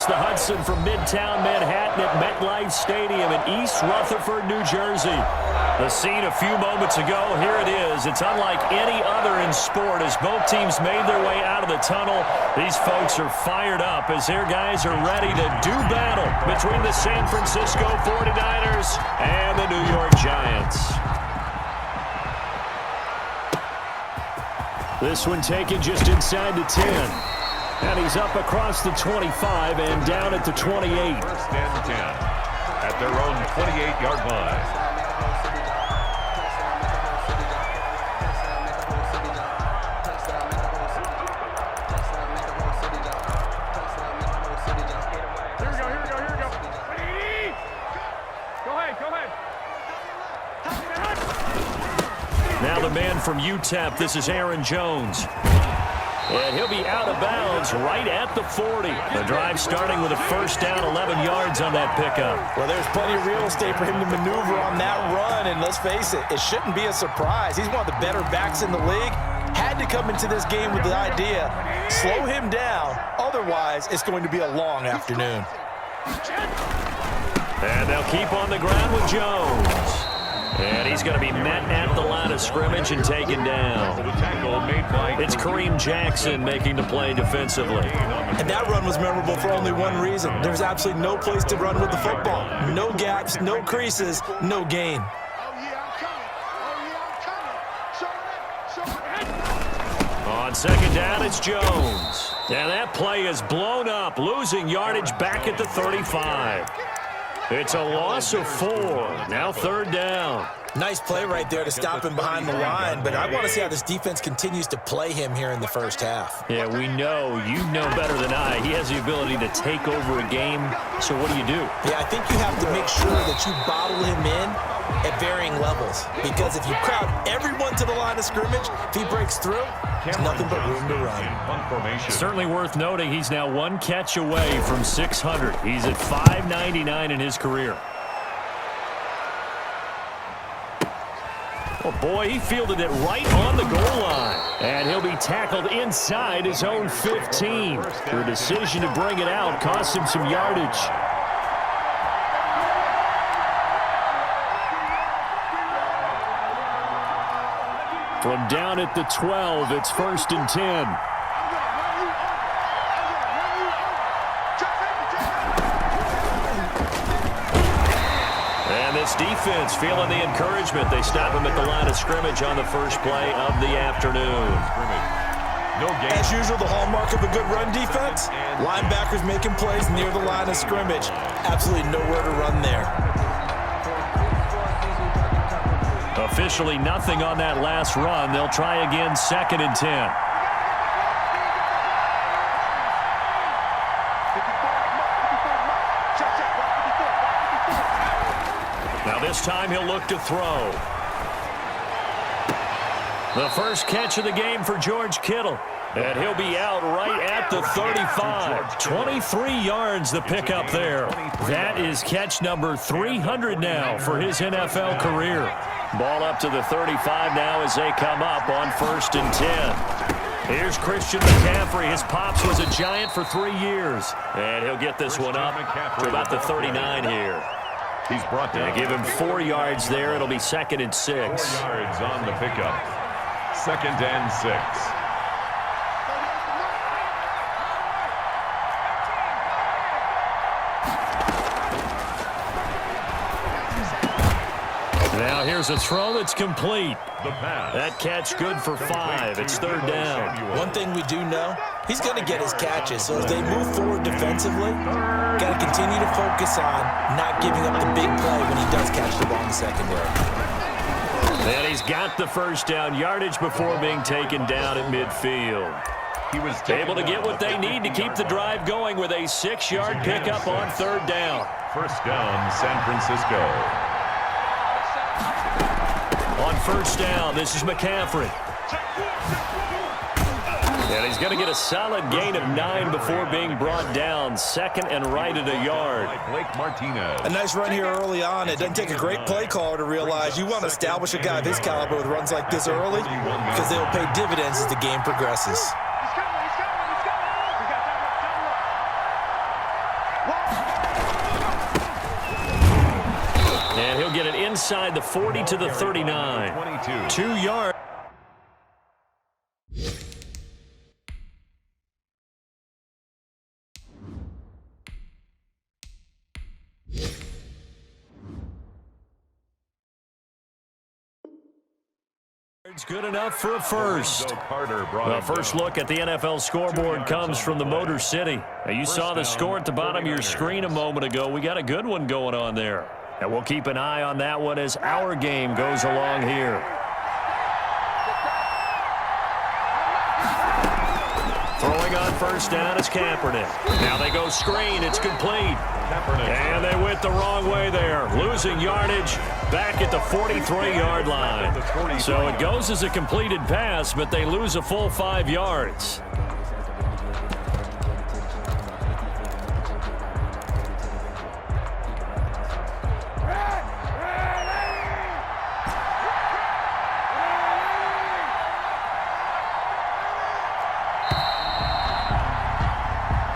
the Hudson from Midtown Manhattan at MetLife Stadium in East Rutherford, New Jersey. The scene a few moments ago, here it is. It's unlike any other in sport as both teams made their way out of the tunnel. These folks are fired up as their guys are ready to do battle between the San Francisco 49ers and the New York Giants. This one taken just inside the 10. And he's up across the 25 and down at the 28. First and 10 at their own 28-yard line. Now the man from UTEP, this is Aaron Jones. And he'll be out of bounds right at the 40. The drive starting with a first down, 11 yards on that pickup. Well, there's plenty of real estate for him to maneuver on that run, and let's face it, it shouldn't be a surprise. He's one of the better backs in the league. Had to come into this game with the idea, slow him down, otherwise it's going to be a long afternoon. And they'll keep on the ground with Jones. And he's going to be met at the line of scrimmage and taken down. It's Kareem Jackson making the play defensively. And that run was memorable for only one reason. There's absolutely no place to run with the football. No gaps, no creases, no gain. On second down, it's Jones. And that play is blown up, losing yardage back at the 35. It's a loss of 4. Now third down. Nice play right there to stop him behind the line, but I want to see how this defense continues to play him here in the first half. Yeah, we know. You know better than I. He has the ability to take over a game. So what do? Yeah, I think you have to make sure that you bottle him in at varying levels, because if you crowd everyone to the line of scrimmage, if he breaks through, there's nothing but room to run. Certainly worth noting he's now one catch away from 600. He's at 599 in his career. Oh, boy, he fielded it right on the goal line. And he'll be tackled inside his own 15. The decision to bring it out cost him some yardage. From down at the 12, it's first and 10. And this defense feeling the encouragement. They stop him at the line of scrimmage on the first play of the afternoon. As usual, the hallmark of a good run defense, linebackers making plays near the line of scrimmage. Absolutely nowhere to run there. Officially nothing on that last run. They'll try again, second and 10. Now this time he'll look to throw. The first catch of the game for George Kittle. And he'll be out right at the 35. 23 yards the pickup there. That is catch number 300 now for his NFL career. Ball up to the 35 now as they come up on first and 10. Here's Christian McCaffrey. His pops was a Giant for 3 years. And he'll get this one up to about the 39 here. He's brought down. They give him 4 yards there. It'll be second and 6. 4 yards on the pickup. Second and 6. Now here's a throw that's complete. That catch good for 5. It's third down. One thing we do know, he's going to get his catches. So as they move forward defensively, got to continue to focus on not giving up the big play when he does catch the ball in the secondary. And he's got the first down yardage before being taken down at midfield. He was able to get what they need to keep the drive going with a 6-yard pickup on third down. First down, San Francisco. On first down, this is McCaffrey. And he's going to get a solid gain of 9 before being brought down. Second and right at a yard. Blake Martinez. A nice run here early on. It doesn't take a great play caller to realize you want to establish a guy of his caliber with runs like this early because they'll pay dividends as the game progresses. inside the 40 to the 39. 22. 2 yards. It's good enough for a first. The first look at the NFL scoreboard comes from the Motor City. Now, you saw the score at the bottom of your screen a moment ago. We got a good one going on there. And we'll keep an eye on that one as our game goes along here. Throwing on first down is Kaepernick. Now they go screen. It's complete. And they went the wrong way there. Losing yardage back at the 43-yard line. So it goes as a completed pass, but they lose a full 5 yards.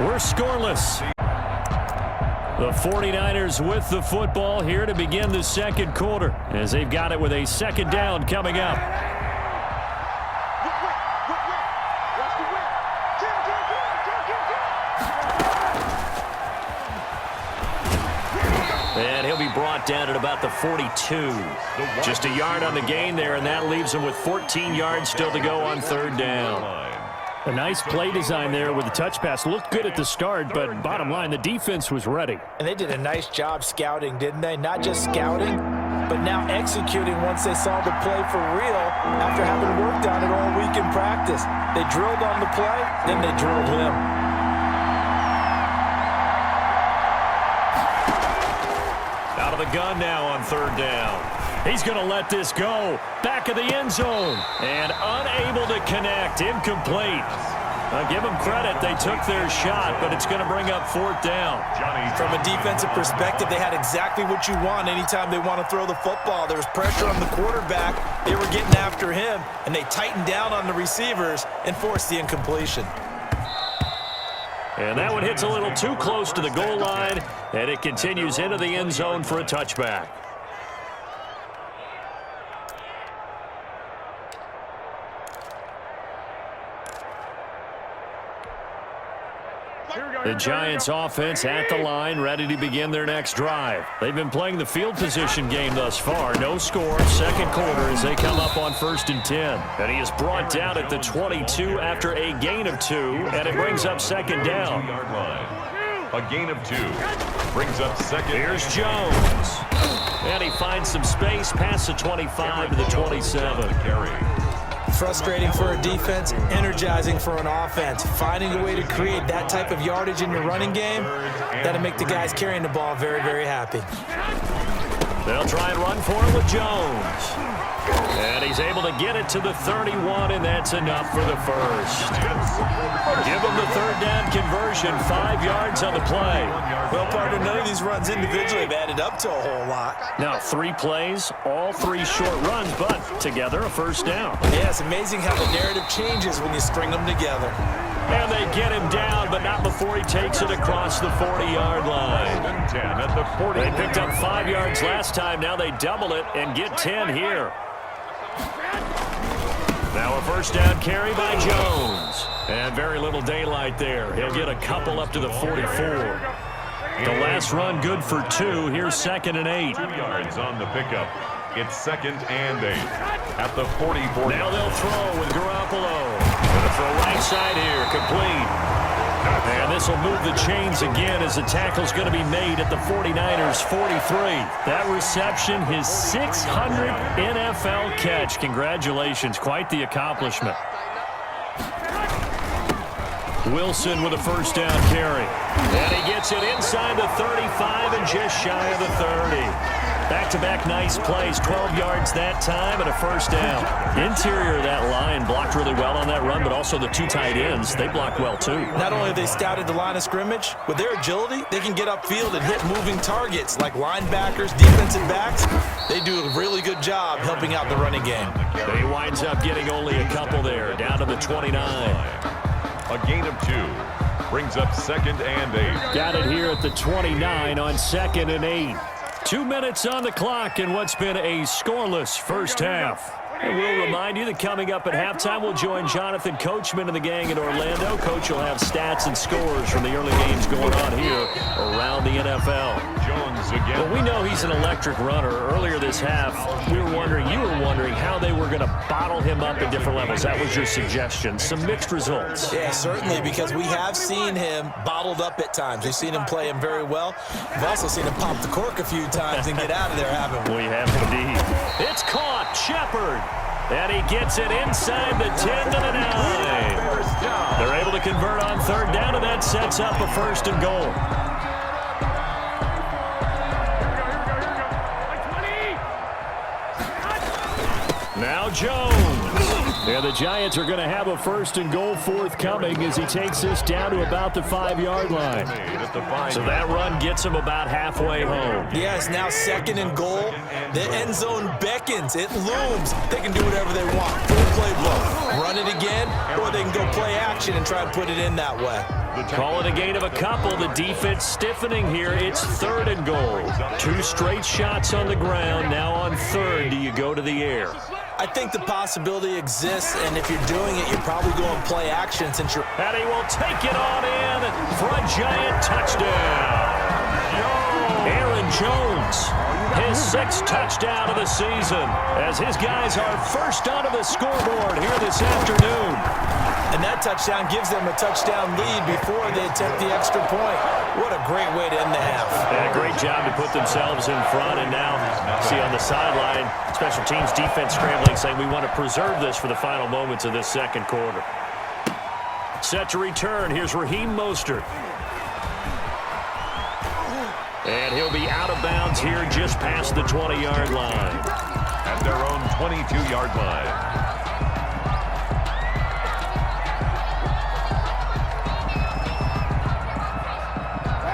We're scoreless. The 49ers with the football here to begin the second quarter as they've got it with a second down coming up. And he'll be brought down at about the 42. Just a yard on the gain there, and that leaves him with 14 yards still to go on third down. A nice play design there with the touch pass. Looked good at the start, but bottom line, the defense was ready. And they did a nice job scouting, didn't they? Not just scouting, but now executing once they saw the play for real after having worked on it all week in practice. They drilled on the play, then they drilled him. Out of the gun now on third down. He's going to let this go. Back of the end zone. And unable to connect. Incomplete. I'll give them credit. They took their shot, but it's going to bring up fourth down. From a defensive perspective, they had exactly what you want anytime they want to throw the football. There was pressure on the quarterback. They were getting after him, and they tightened down on the receivers and forced the incompletion. And that one hits a little too close to the goal line, and it continues into the end zone for a touchback. The Giants offense at the line, ready to begin their next drive. They've been playing the field position game thus far. No score, second quarter as they come up on 1st and 10. And he is brought down at the 22 after a gain of 2, and it brings up second down. A gain of 2 brings up second. Here's Jones. And he finds some space past the 25 to the 27. Frustrating for a defense, energizing for an offense. Finding a way to create that type of yardage in your running game, that'll make the guys carrying the ball very, very happy. They'll try and run for it with Jones. And he's able to get it to the 31, and that's enough for the first. Give him the third down conversion, 5 yards on the play. Well, partner, none of these runs individually have added up to a whole lot. Now 3 plays, all 3 short runs, but together a first down. Yeah, it's amazing how the narrative changes when you string them together. And they get him down, but not before he takes it across the 40-yard line. They picked up 5 yards last time. Now they double it and get 10 here. Now a first down carry by Jones. And very little daylight there. He'll get a couple up to the 44. The last run good for 2. Here's 2nd and 8. 2 yards on the pickup. It's 2nd and 8 at the 44. Now they'll throw with Garoppolo. Going to throw right side here, complete. And this will move the chains again as the tackle's going to be made at the 49ers' 43. That reception, his 600th NFL catch. Congratulations, quite the accomplishment. Wilson with a first down carry. And he gets it inside the 35 and just shy of the 30. Back-to-back nice plays, 12 yards that time and a first down. Interior of that line blocked really well on that run, but also the 2 tight ends, they blocked well too. Not only have they scouted the line of scrimmage, with their agility, they can get upfield and hit moving targets like linebackers, defensive backs. They do a really good job helping out the running game. He winds up getting only a couple there, down to the 29. A gain of 2 brings up 2nd and 8. Got it here at the 29 on 2nd and 8. 2 minutes on the clock in what's been a scoreless first half. And we'll remind you that coming up at halftime, we'll join Jonathan Coachman and the gang in Orlando. Coach will have stats and scores from the early games going on here around the NFL. Jones again. Well, we know he's an electric runner. Earlier this half, you were wondering how they were going to bottle him up at different levels. That was your suggestion. Some mixed results. Yeah, certainly, because we have seen him bottled up at times. We've seen him play him very well. We've also seen him pop the cork a few times and get out of there, haven't we? We have indeed. It's caught. Shepard. And he gets it inside the 10 to the 9. They're able to convert on third down, and that sets up a first and goal. Now Jones. And the Giants are going to have a first and goal forthcoming as he takes this down to about the 5-yard line. So that run gets him about halfway home. Yeah, it's now second and goal. The end zone beckons. It looms. They can do whatever they want. Full playbook. Run it again, or they can go play action and try to put it in that way. Call it a gain of a couple. The defense stiffening here. It's third and goal. 2 straight shots on the ground. Now on third, do you go to the air? I think the possibility exists, and if you're doing it, you're probably going play action since you're... And he will take it on in for a Giant touchdown. Aaron Jones, his 6th touchdown of the season, as his guys are first onto the scoreboard here this afternoon. And that touchdown gives them a touchdown lead before they attempt the extra point. What a great way to end the half. And a great job to put themselves in front. And now, see on the sideline, special teams defense scrambling, saying we want to preserve this for the final moments of this second quarter. Set to return. Here's Raheem Mostert. And he'll be out of bounds here just past the 20-yard line. At their own 22-yard line.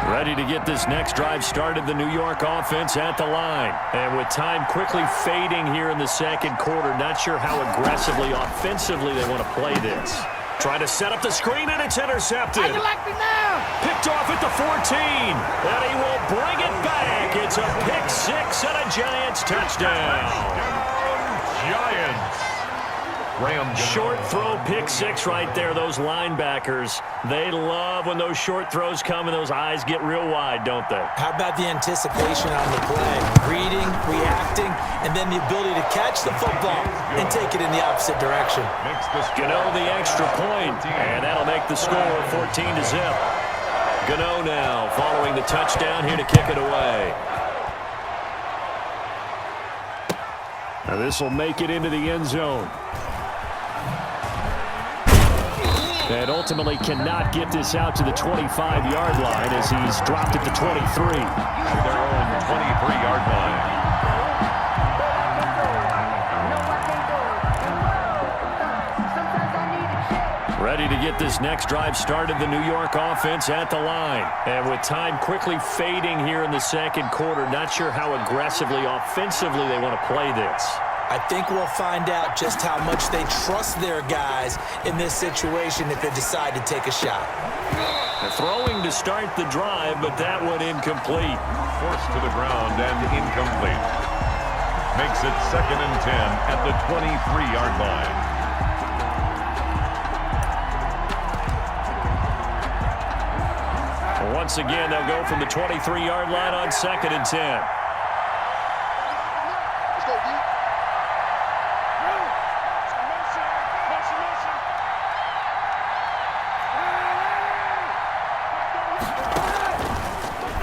Ready to get this next drive started, the New York offense at the line. And with time quickly fading here in the second quarter, not sure how aggressively, offensively they want to play this. Try to set up the screen, and it's intercepted. Picked off at the 14. And he will bring it back. It's a pick 6 and a Giants touchdown. Giants. Short throw, pick 6 right there. Those linebackers, they love when those short throws come and those eyes get real wide, don't they? How about the anticipation on the play? Reading, reacting, and then the ability to catch the football and take it in the opposite direction. Gano the extra point, and that'll make the score 14-0. Gano now following the touchdown here to kick it away. Now this will make it into the end zone. And ultimately cannot get this out to the 25-yard line as he's dropped at the 23. At their own 23-yard line. Ready to get this next drive started, the New York offense at the line. And with time quickly fading here in the second quarter, not sure how aggressively, offensively they want to play this. I think we'll find out just how much they trust their guys in this situation if they decide to take a shot. They're throwing to start the drive, but that one incomplete. Forced to the ground and incomplete. Makes it 2nd and 10 at the 23-yard line. Once again, they'll go from the 23-yard line on 2nd and 10.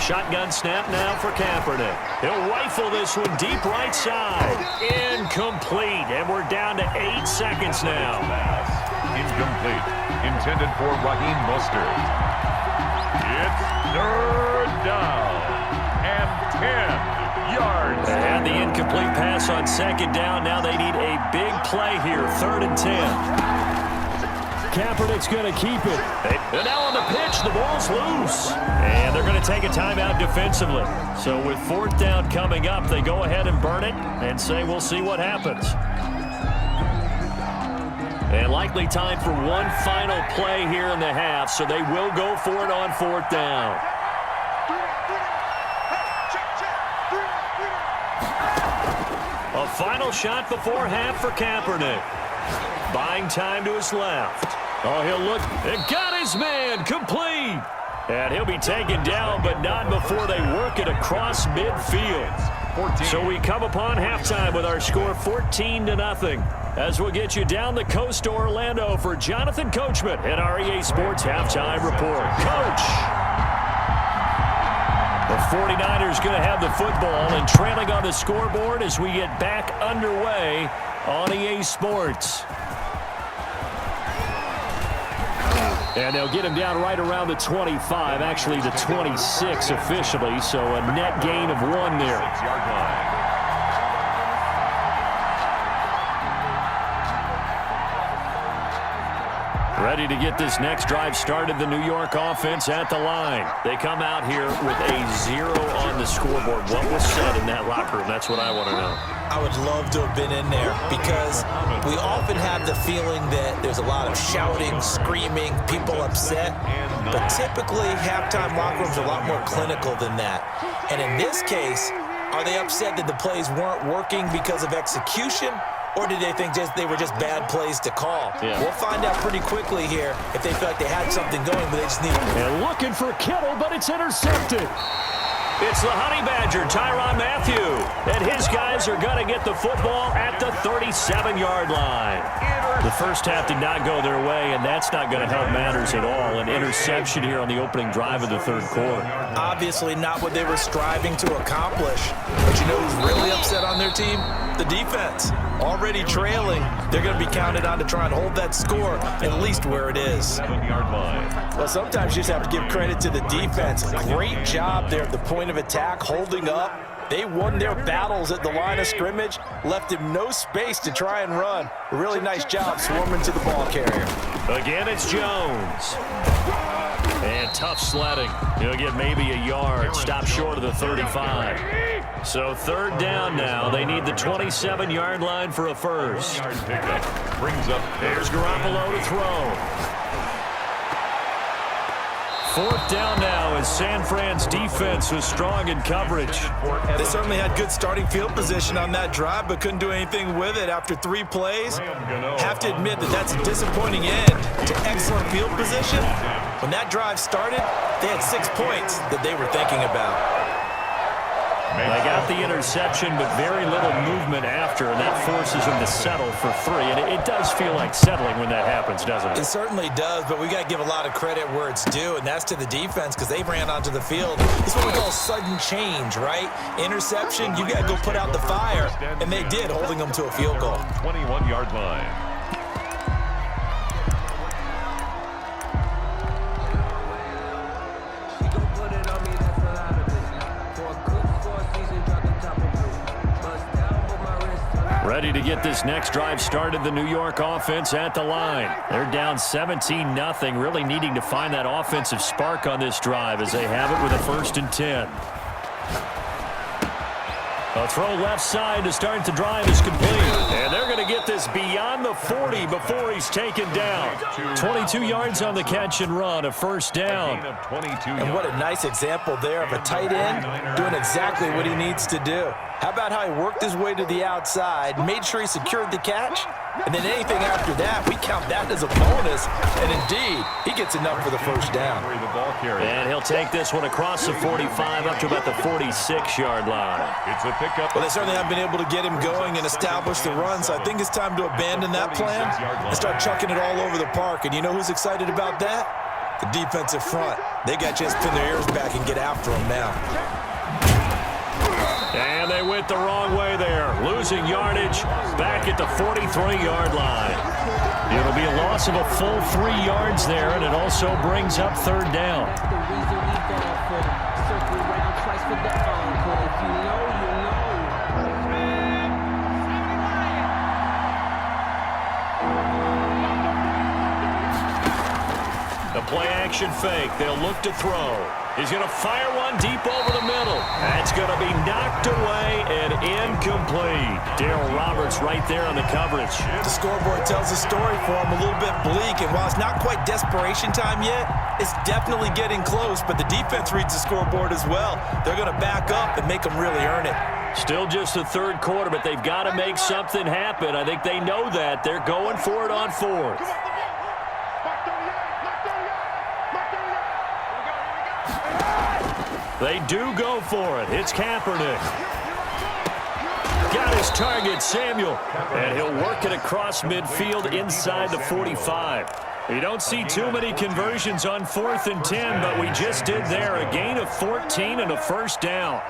Shotgun snap now for Kaepernick. He'll rifle this one deep right side. Incomplete. And we're down to 8 seconds now. Incomplete. Intended for Raheem Mostert. It's 3rd down and 10 yards. And the incomplete pass on 2nd down. Now they need a big play here. 3rd and 10. Kaepernick's going to keep it. And now on the pitch, the ball's loose. And they're going to take a timeout defensively. So with 4th down coming up, they go ahead and burn it and say we'll see what happens. And likely time for one final play here in the half, so they will go for it on 4th down. A final shot before half for Kaepernick. Buying time to his left. Oh, he'll look. And got his man. Complete. And he'll be taken down, but not before they work it across midfield. So we come upon halftime with our score 14-0. As we'll get you down the coast to Orlando for Jonathan Coachman at our EA Sports Halftime Report. Coach! The 49ers going to have the football and trailing on the scoreboard as we get back underway on EA Sports. And they'll get him down right around the 25, actually the 26 officially, so a net gain of 1 there. 6-yard line. Ready to get this next drive started, the New York offense at the line. They come out here with a 0 on the scoreboard. What was said in that locker room? That's what I want to know. I would love to have been in there because we often have the feeling that there's a lot of shouting, screaming, people upset. But typically, halftime locker rooms are a lot more clinical than that. And in this case, are they upset that the plays weren't working because of execution? Or did they think they were just bad plays to call? Yeah. We'll find out pretty quickly here if they feel like they had something going, but they just need... And looking for Kittle, but it's intercepted. It's the Honey Badger, Tyrann Mathieu. And his guys are going to get the football at the 37-yard line. The first half did not go their way, and that's not going to help matters at all. An interception here on the opening drive of the third quarter. Obviously not what they were striving to accomplish. But you know who's really upset on their team? The defense. Already trailing. They're going to be counted on to try and hold that score at least where it is. 7-yard line. Well, sometimes you just have to give credit to the defense. Great job there at the point of attack, holding up. They won their battles at the line of scrimmage, left him no space to try and run. A really nice job swarming to the ball carrier. Again, it's Jones. And tough sledding. He'll get maybe a yard. Stop short of the 35. So third down now. They need the 27-yard line for a first. Pickup brings up. There's Garoppolo to throw. Fourth down now as San Fran's defense was strong in coverage. They certainly had good starting field position on that drive, but couldn't do anything with it after 3 plays. Have to admit that that's a disappointing end to excellent field position. When that drive started, they had 6 points that they were thinking about. They got the interception, but very little movement after, and that forces them to settle for 3. And it does feel like settling when that happens, doesn't it? It certainly does, but we got to give a lot of credit where it's due, and that's to the defense because they ran onto the field. It's what we call sudden change, right? Interception, you got to go put out the fire, and they did, holding them to a field goal. 21-yard line. Ready to get this next drive started, the New York offense at the line. They're down 17-0, really needing to find that offensive spark on this drive as they have it with a 1st and 10. A throw left side to start the drive is complete. And they're going to get this beyond the 40 before he's taken down. 22 yards on the catch and run, a 1st down. And what a nice example there of a tight end doing exactly what he needs to do. How about how he worked his way to the outside, made sure he secured the catch, and then anything after that, we count that as a bonus. And indeed, he gets enough for the 1st down. And he'll take this one across the 45 up to about the 46-yard line. It's a pickup. Well, they certainly have been able to get him going and establish the run, so I think it's time to abandon that plan and start chucking it all over the park. And you know who's excited about that? The defensive front. They got to just pin their ears back and get after him now. And they went the wrong way there, losing yardage back at the 43-yard line. It'll be a loss of a full 3 yards there, and it also brings up 3rd down. The play-action fake. They'll look to throw. He's going to fire one deep over the middle. That's going to be knocked away and incomplete. Darryl Roberts right there on the coverage. The scoreboard tells a story for him, a little bit bleak, and while it's not quite desperation time yet, it's definitely getting close, but the defense reads the scoreboard as well. They're going to back up and make them really earn it. Still just the third quarter, but they've got to make something happen. I think they know that. They're going for it on fourth. They do go for it. It's Kaepernick. Got his target, Samuel. And he'll work it across midfield inside the 45. You don't see too many conversions on 4th and 10, but we just did there. A gain of 14 and a first down.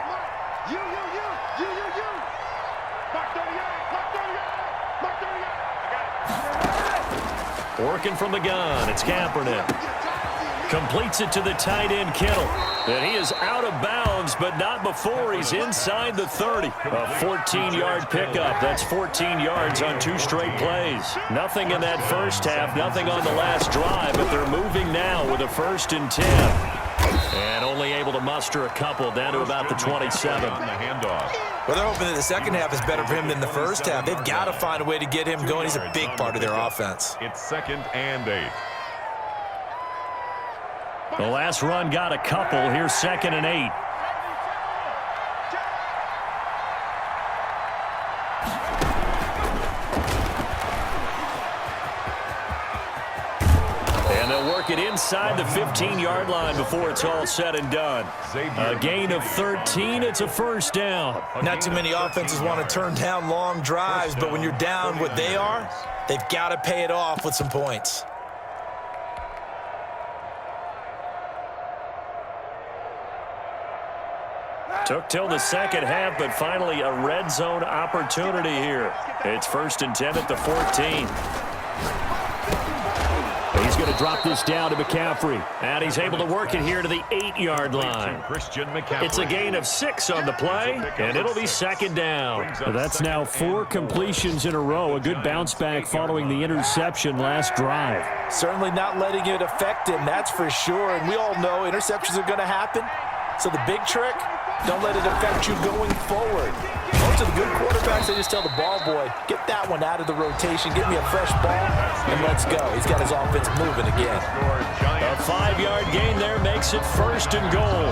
Working from the gun, it's Kaepernick. Completes it to the tight end, Kittle. And he is out of bounds, but not before he's inside the 30. A 14-yard pickup. That's 14 yards on 2 straight plays. Nothing in that first half, nothing on the last drive, but they're moving now with a 1st and 10. And only able to muster a couple down to about the 27. Well, they're hoping that the second half is better for him than the first half. They've got to find a way to get him going. He's a big part of their offense. It's 2nd and 8. The last run got a couple. Here's 2nd and 8. And they'll work it inside the 15-yard line before it's all said and done. A gain of 13. It's a first down. Not too many offenses want to turn down long drives, but when you're down what they are, they've got to pay it off with some points. Took till the second half, but finally a red zone opportunity here. It's 1st and 10 at the 14. He's going to drop this down to McCaffrey. And he's able to work it here to the 8-yard line. It's a gain of 6 on the play, and it'll be 2nd down. That's now 4 completions in a row. A good bounce back following the interception last drive. Certainly not letting it affect him, that's for sure. And we all know interceptions are going to happen. So the big trick, don't let it affect you going forward. Most of the good quarterbacks, they just tell the ball boy, get that one out of the rotation, get me a fresh ball, and let's go. He's got his offense moving again. A 5-yard gain there makes it 1st and goal.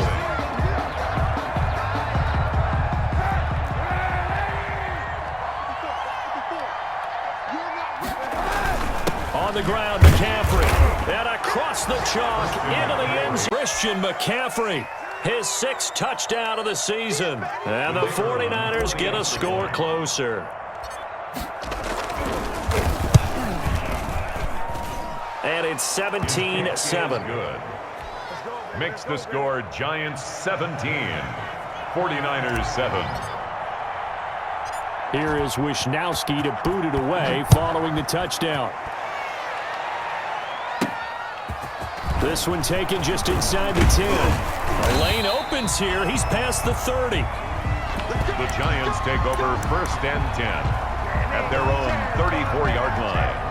On the ground, McCaffrey. And across the chalk into the end zone. Christian McCaffrey. His 6th touchdown of the season. And the 49ers get a score closer. And it's 17-7. Good. Makes the score Giants 17, 49ers 7. Here is Wisnowski to boot it away following the touchdown. This one taken just inside the 10. The lane opens here. He's past the 30. The Giants take over 1st and 10 at their own 34-yard line.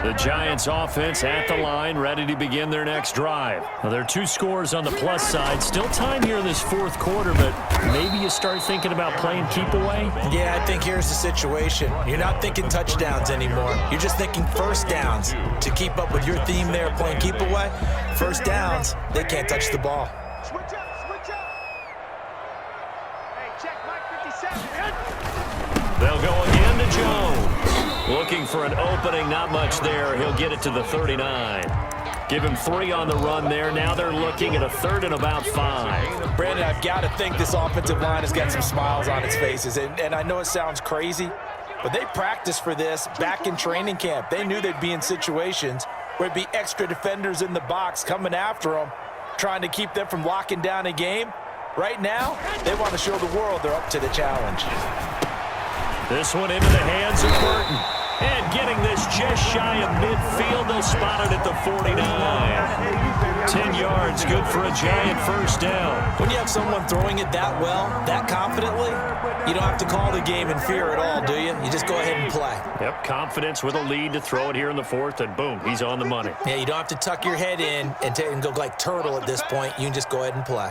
The Giants offense at the line, ready to begin their next drive. Now, there are 2 scores on the plus side. Still time here in this 4th quarter, but maybe you start thinking about playing keep away? Yeah, I think here's the situation. You're not thinking touchdowns anymore. You're just thinking first downs. To keep up with your theme there, playing keep away, first downs, they can't touch the ball. Switch up. Hey, check Mike 57. They'll go again to Jones. Looking for an opening, not much there. He'll get it to the 39. Give him 3 on the run there. Now they're looking at a 3rd and about 5. Brandon, I've got to think this offensive line has got some smiles on its faces. And I know it sounds crazy, but they practiced for this back in training camp. They knew they'd be in situations where it'd be extra defenders in the box coming after them, trying to keep them from locking down a game. Right now, they want to show the world they're up to the challenge. This one into the hands of Burton. And getting this just shy of midfield, they'll spot it at the 49. 10 yards That's good for a Giant first down. When you have someone throwing it that well, that confidently, you don't have to call the game in fear at all, do you? You just go ahead and play. Yep, confidence with a lead to throw it here in the fourth, and boom, he's on the money. Yeah, you don't have to tuck your head in and go like turtle at this point. You can just go ahead and play.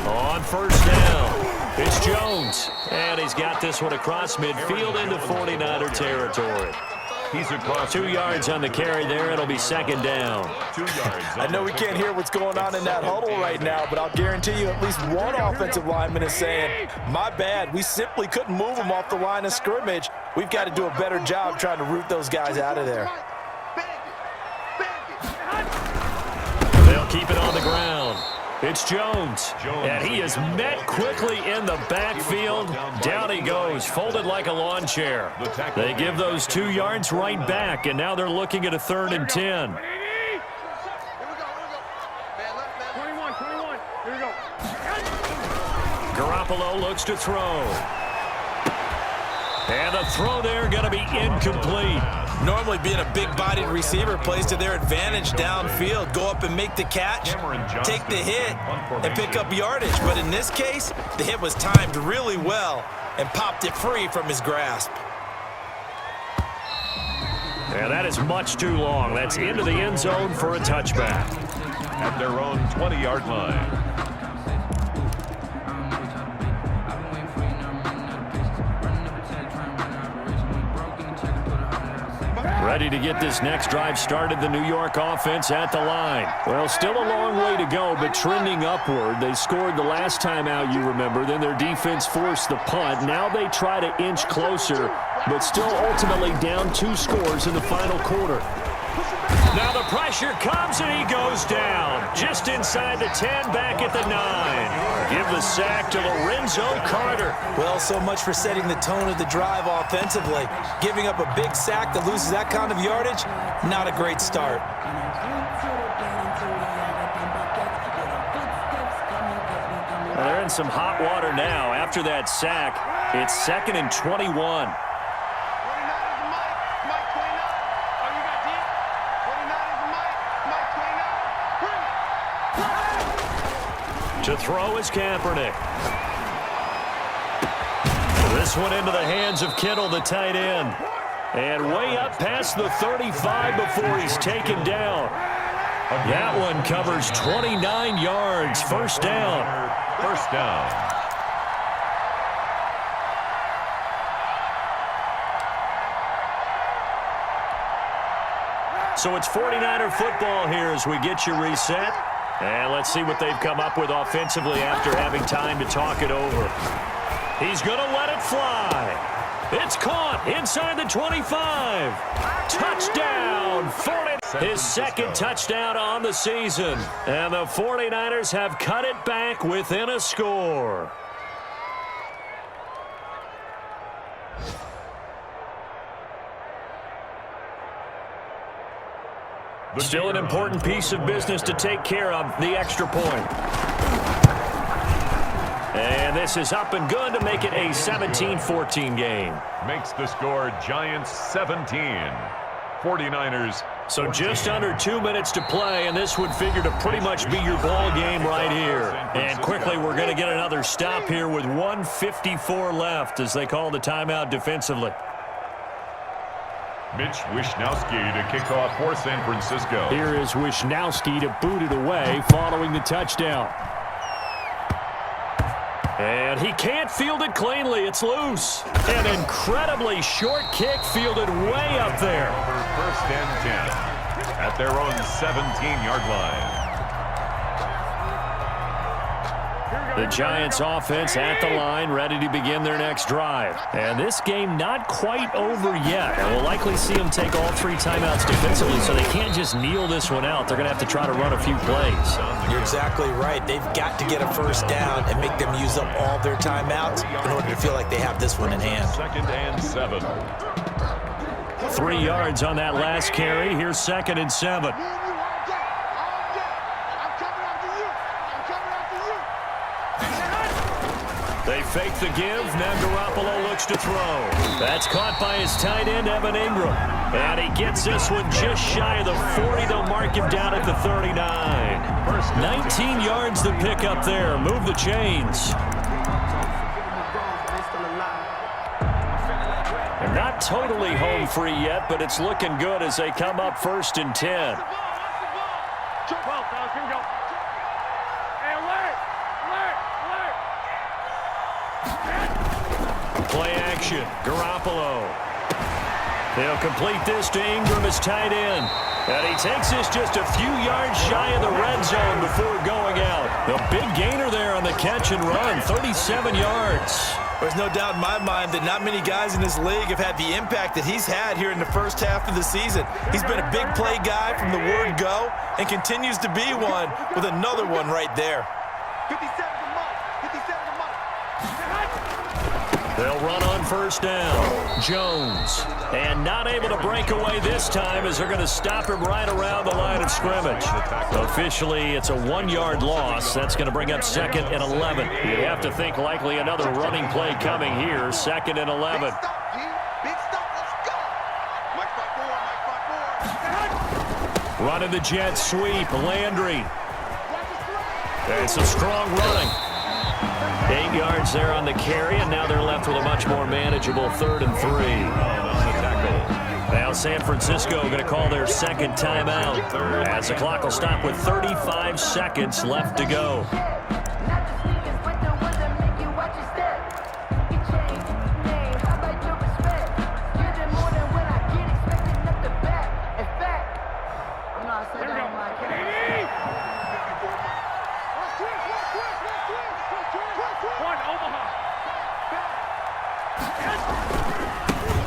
On first down, it's Jones. And he's got this one across midfield into 49er territory. He's across 2 yards on the carry there. It'll be second down. 2 yards. I know we can't hear what's going on in that huddle right now, but I'll guarantee you at least one offensive lineman is saying, my bad, we simply couldn't move them off the line of scrimmage. We've got to do a better job trying to root those guys out of there. They'll keep it on the ground. It's Jones, and he is met quickly in the backfield. Down he goes, folded like a lawn chair. They give those 2 yards right back, and now they're looking at a 3rd and 10. 21, here we go. Garoppolo looks to throw. And the throw there going to be incomplete. Normally being a big-bodied receiver plays to their advantage downfield. Go up and make the catch, take the hit, and pick up yardage. But in this case, the hit was timed really well and popped it free from his grasp. And that is much too long. That's into the end zone for a touchback. At their own 20-yard line. Ready to get this next drive started, the New York offense at the line. Well, still a long way to go, but trending upward. They scored the last time out, you remember. Then their defense forced the punt. Now they try to inch closer, but still ultimately down 2 scores in the final quarter. Now the pressure comes, and he goes down. Just inside the 10, back at the 9. Give the sack to Lorenzo Carter. Well, so much for setting the tone of the drive offensively. Giving up a big sack that loses that kind of yardage, not a great start. Well, they're in some hot water now. After that sack, it's 2nd and 21. To throw is Kaepernick. This one into the hands of Kittle, the tight end. And way up past the 35 before he's taken down. That one covers 29 yards. First down. First down. So it's 49er football here as we get you reset. And let's see what they've come up with offensively after having time to talk it over. He's going to let it fly. It's caught inside the 25. Touchdown, 40. His second touchdown on the season. And the 49ers have cut it back within a score. Still an important piece of business to take care of, the extra point. And this is up and good to make it a 17-14 game. Makes the score Giants 17. 49ers. So just under 2 minutes to play, and this would figure to pretty much be your ball game right here. And quickly, we're going to get another stop here with 1:54 left as they call the timeout defensively. Mitch Wishnowsky to kick off for San Francisco. Here is Wishnowsky to boot it away following the touchdown. And he can't field it cleanly. It's loose. An incredibly short kick fielded way up there. Over 1st and 10 at their own 17-yard line. The Giants offense at the line, ready to begin their next drive. And this game not quite over yet. And we'll likely see them take all 3 timeouts defensively, so they can't just kneel this one out. They're going to have to try to run a few plays. You're exactly right. They've got to get a first down and make them use up all their timeouts in order to feel like they have this one in hand. 2nd and 7. 3 yards on that last carry. Here's 2nd and 7. They fake the give. Now Garoppolo looks to throw. That's caught by his tight end, Evan Ingram. And he gets this one just shy of the 40. They'll mark him down at the 39. 19 yards to pick up there. Move the chains. And not totally home free yet, but it's looking good as they come up 1st and 10. Play action. Garoppolo. They'll complete this to Ingram as tight end. And he takes this just a few yards shy of the red zone before going out. The big gainer there on the catch and run, 37 yards. There's no doubt in my mind that not many guys in this league have had the impact that he's had here in the first half of the season. He's been a big play guy from the word go and continues to be one with another one right there. 57 to Mike. 57 to Mike. They'll run on 1st down. Jones. And not able to break away this time as they're going to stop him right around the line of scrimmage. Officially, it's a 1-yard loss. That's going to bring up 2nd and 11. You have to think likely another running play coming here. 2nd and 11. Big stop, G. Big stop. Let's go. Mike 5-4. Running the jet sweep. Landry. And some strong running. 8 yards there on the carry, and now they're left with a much more manageable 3rd and 3. Now San Francisco going to call their 2nd timeout as the clock will stop with 35 seconds left to go.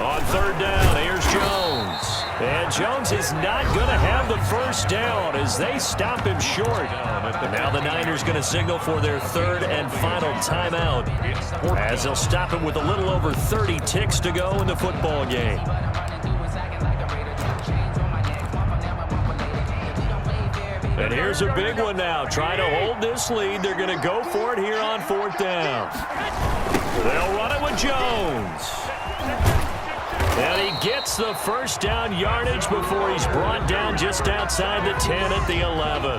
On 3rd down, here's Jones. And Jones is not going to have the 1st down as they stop him short. Now the Niners going to signal for their 3rd and final timeout as they'll stop him with a little over 30 ticks to go in the football game. And here's a big one now. Trying to hold this lead. They're going to go for it here on 4th down. They'll run it with Jones. And he gets the 1st down yardage before he's brought down just outside the 10 at the 11.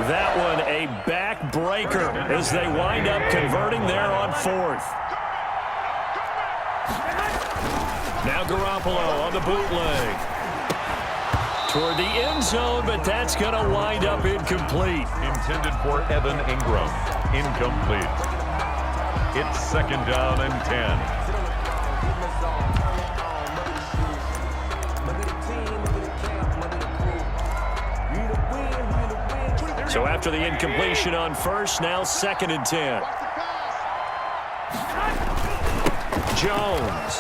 That one a backbreaker as they wind up converting there on 4th. Now Garoppolo on the bootleg. Toward the end zone, but that's going to wind up incomplete. Intended for Evan Ingram. Incomplete. It's 2nd down and 10. So after the incompletion on 1st, now 2nd and 10. Jones.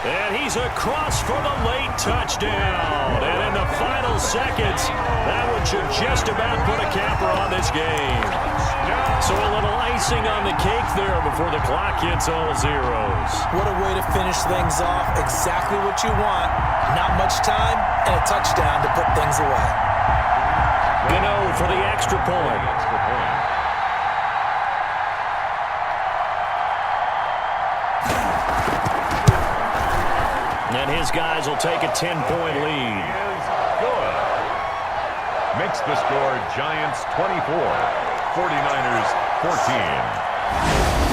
And he's across for the late touchdown. And in the final seconds, that one should just about put a capper on this game. So a little icing on the cake there before the clock hits all zeros. What a way to finish things off. Exactly what you want. Not much time and a touchdown to put things away. Gano for the extra point. And his guys will take a 10-point lead. Good. Makes the score Giants 24, 49ers 14.